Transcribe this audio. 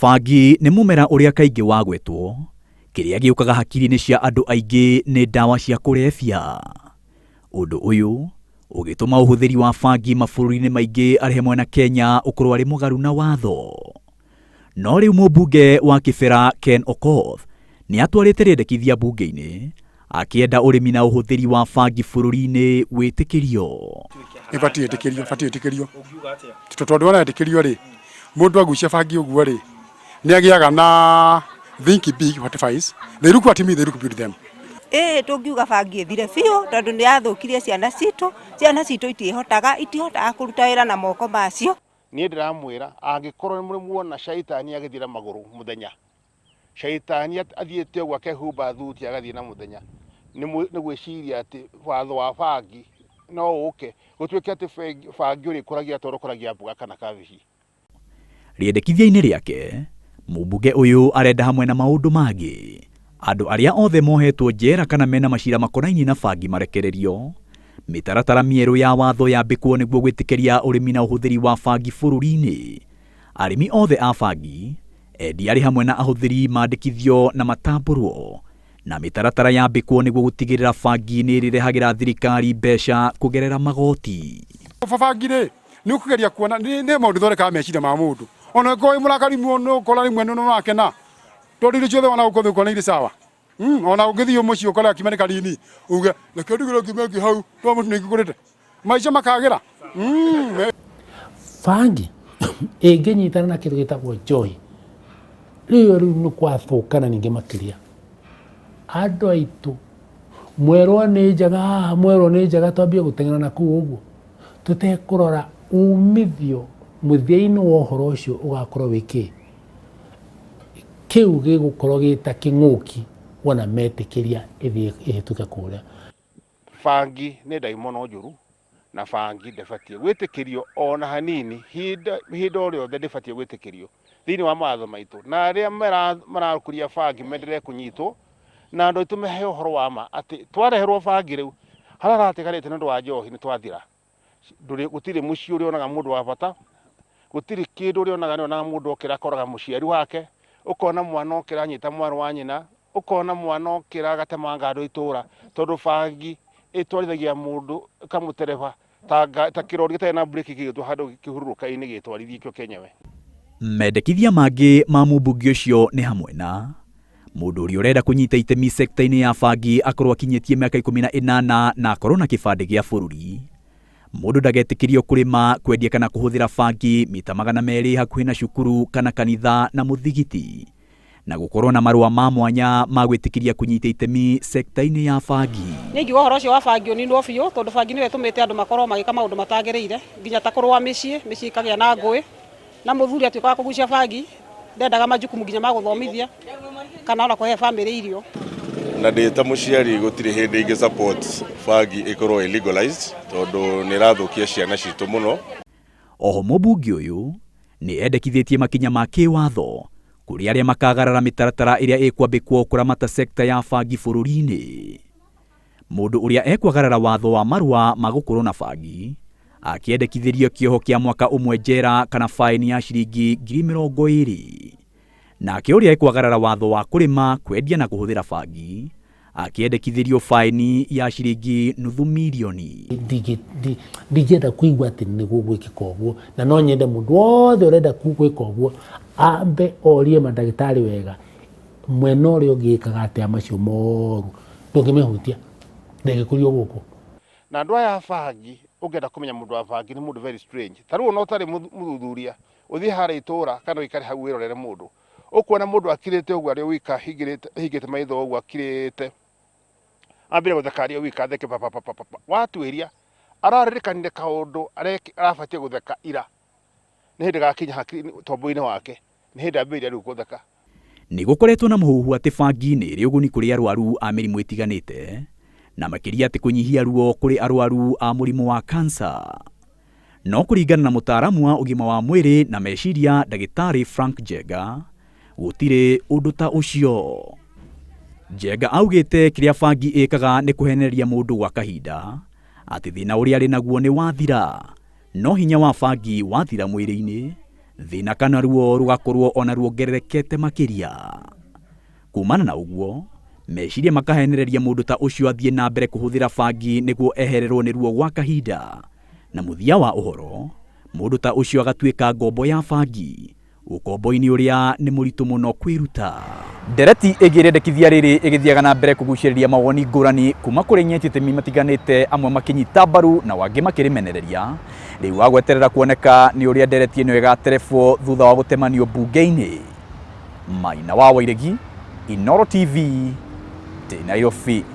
Bangi nĩ mũmera ũrĩa kaingĩ wagwetwo, kĩrĩa gĩũkaga hakiri-inĩ cia andũ aingĩ nĩ ndawa cia kũrebia. Ũndũ ũyũ ũgĩtũma ũhũthĩri wa bangi mabũrũri-inĩ maingĩ arĩ hamwe na Kenya ũkorwo arĩ mũgarũ na watho. No rĩu mũmbunge wa Kĩbera Ken Okoth nĩ atwarĩte rĩendekithia mbunge-inĩ akĩenda ũrĩmi na ũhũthĩri wa bangi bũrũri-inĩ wĩtĩkĩrio. Ibatiĩ ĩtĩkĩrio. Tondũ wana ĩtĩkĩrio rĩ, mũndũ agucia bangi ũguo rĩ, nĩ agĩaga na think big whatever is. They look at me, they look at them. Tũngiuga bangi ĩthire biũ tondũ nĩ yathũkirie ciana citũ itihotaga kũruta wĩra na moko macio. Niĩ ndĩramwĩra angĩkorwo nĩ muona caitani agĩthira magũrũ mũthenya, caitani athiĩte ũguo akehumba thuti agathiĩ na mũthenya, nĩ gwĩciria atĩ watho wa bangi no ũke gũtuĩke atĩ bangi ũrĩkũragia tondũ ũkũragia mboga kana kabici. Rĩendekithia-inĩ rĩake, mũmbunge ũyũ arenda hamwe na maũndũ mangĩ andũ arĩa othe mohetwo njera kana mena macira makonainie na bangi marekererio, mĩtaratara mĩerũ ya watho yambĩkwo nĩguo gwĩtĩkĩria ũrĩmi na ũhũthĩri wa bangi bũrũri-inĩ. Arĩmi othe a bangi, endia arĩ hamwe na ahũthĩri mandĩkithio na matambũrwo, na mĩtaratara yambĩkwo nĩguo gũtigĩrĩra bangi nĩ ĩrĩrehagĩra thirikari mbeca kũgerera magoti. Bangi rĩ, nĩ ũkũgeria kuona nĩ maũndũ thondekaga meciria ma mũndũ. Ona ko mũrakari mũno ũkora rimwe nĩ ũrakena. Tondũ irio ciothe wana gũkũ thũkũ nĩ irĩ sawa. Ona ũngĩthiĩ mũciĩ ũkora kĩmene kanini, uge reke ndigĩre kĩmene hau, twa mũtu nĩ gĩkũrĩte. Maica makagĩra. Bangi ĩngĩnyitana na kĩndũ gĩtagwo njohi, rĩu nĩ kwathũkana ningĩ makĩria. Andũ aitũ mwerwo nĩ njega twambie gũteng'era na kũu ũguo, tũtekũrora umithio mũthia-inĩ wa ũhoro ũcio ũgakorwo wĩ kĩu gĩgũkorwo gĩta kĩng'ũki wona metĩkĩria ĩhĩtũke kũrĩa. Bangi nĩ ndaimono njũru na bangi ndĩbatiĩ gwĩtĩkĩrio ona hanini, hĩndĩ o rĩothe ndĩbatiĩ gwĩtĩkĩrio thĩinĩ wa mawatho maitũ, na arĩa marakũria bangi menderee kũnyitwo na andũ aitũ mehe ũhoro wa ma atĩ twareherwo bangi rĩu harĩa haratigarĩte nĩ ũndũ wa njohi nĩ twathira. Gũtirĩ mũciĩ ũrĩonaga mũndũ wa bata, gũtirĩ kĩndũ ũrĩonaga nĩonaga mũndũ okĩra akoraga mũciari wake, ũkona mwana okĩra anyita mwana wa nyina, ũkona mwana okĩra agatemanga andũ itũra tondũ bangi ĩtwarithagia mũndũ kamũtereba ta kĩrori gĩtarĩ na breki gĩgĩtwo handũ kĩhurũrũka-inĩ gĩtwarithie kĩo kenyewe. Mendekithia mangĩ ma mũmbunge ũcio nĩ hamwe na mũndũ ũrĩa ũrenda kũnyita itemi sekta-inĩ ya bangi akorwo akinyĩtie mĩaka 18 na akorwo na kĩbandĩ gĩa bũrũri. Mũndũ ndagetĩkĩrio kũrĩma, kwendia kana kũhũthĩra bangi mita 200 hakuhĩ na cukuru kana kanitha na mũthigiti, na gũkorwo na marũa ma mwanya ma gwĩtĩkĩria kũnyita itemi sekta-inĩ ya bangi. Nĩ ingiuga ũhoro ũcio wa bangi ũninwo biũ tondũ bangi nĩwe ĩtũmĩte andũ makorwo magĩka maũndũ matagĩrĩire, nginya ta kũrũa mĩciĩ ikagĩa na ngũĩ, na mũthuri atuĩka wa kũgucia bangi ndendaga majukumu nginya ma gũthomithia kana ona kũhe bamĩrĩ irio. Na ndĩta mũciari gũtirĩ hĩndĩ ingĩ support bangi ĩkorwo illegalized tondũ nĩ ĩrathũkia ciana citũ mũno. Oho mũmbunge ũyũ nĩ endekithĩtie makinya ma kĩwatho kũrĩ arĩa makagarara mĩtaratara ĩrĩa ĩkwambĩkwo kũramata sekta ya bangi bũrũri-inĩ. Mũndũ ũrĩa ekwagarara watho wa marũa ma gũkorwo na bangi akĩendekithĩrio kĩoho kĩa mwaka ũmwe njera kana faini ya ciringi 20,000. Nake ũrĩa ekwagarara watho wa kũrĩma, kwendia na kũhũthĩra bangi akĩendekithĩrio faini ya ciringi 500,000. Ndingĩenda kũigua atĩ nĩ gũgwĩkĩka ũguo, na no nyende mũndũ wothe ũrenda gwĩka ũguo ambe orie mandagĩtarĩ wega mwena ũrĩa ũngĩkaga atĩa macio moru ndũngĩmĩhutia ndĩgĩkũrio gũkũ. Na andũ aya bangi ũngĩenda kũmenya mũndũ wa bangi nĩ mũndũ very strange. Ta rĩu ona ũtarĩ mũthuthuria ũthiĩ harĩa itũra kana ũikare hau wĩrorere mũndũ, ũkuona mũndũ akirĩte ũguo arĩ wika hingĩte maitho ũguo akirĩte, ambire gũtheka arĩ wika theke watuĩria ararĩrĩkanire kaũndũ arabatiĩ gũtheka ira, nĩ hĩndĩ gakinya hakiri tombo-inĩ wake, nĩ hĩndĩ ambĩrĩria rĩu gũtheka. Nĩ gũkoretwo na mũhuhu atĩ bangi nĩ ĩrĩ ũguni kũrĩ arwaru a mĩrimũ ĩtiganĩte, na makĩria atĩ kũnyihia ruo kũrĩ arwaru a mũrimũ wa kansa. No kũringana na mũtaaramu wa ũgima wa mwĩrĩ na meciria ndagĩtarĩ Frank Njenga, gũtirĩ ũndũ ta ũcio. Njenga augĩte kĩrĩa bangi ĩkaga nĩ kũhenereria mũndũ gwa kahinda, atĩ thĩna ũrĩa arĩ naguo nĩ wathira, no hinya wa bangi wathira mwĩrĩ-inĩ, thina kana ruo rugakorwo ona ruongererekete makiria. Kumana na uguo, meciria makahenereria mundu ta ucio athie na mbere kuhuthira bangi niguo ehererwo ni ruo gwa kahinda, na muthia wa uhoro mundu ta ucio agatuika ngombo ya bangi, ukombo-ini uria ni muritu muno kwiruta. Ndereti igirendekithia riri igithiaga na mbere kuguciriria mawoni ngurani kuma kuri nyeti itemi matiganite, amwe makinyita mbaru na wangi makirimenereria. Riu wagweterera kuoneka ni uria ndereti ino igaterebwo thutha wa gutemanio bunge-ini. Maina wa Wairegi, Inooro TV, Nairobi.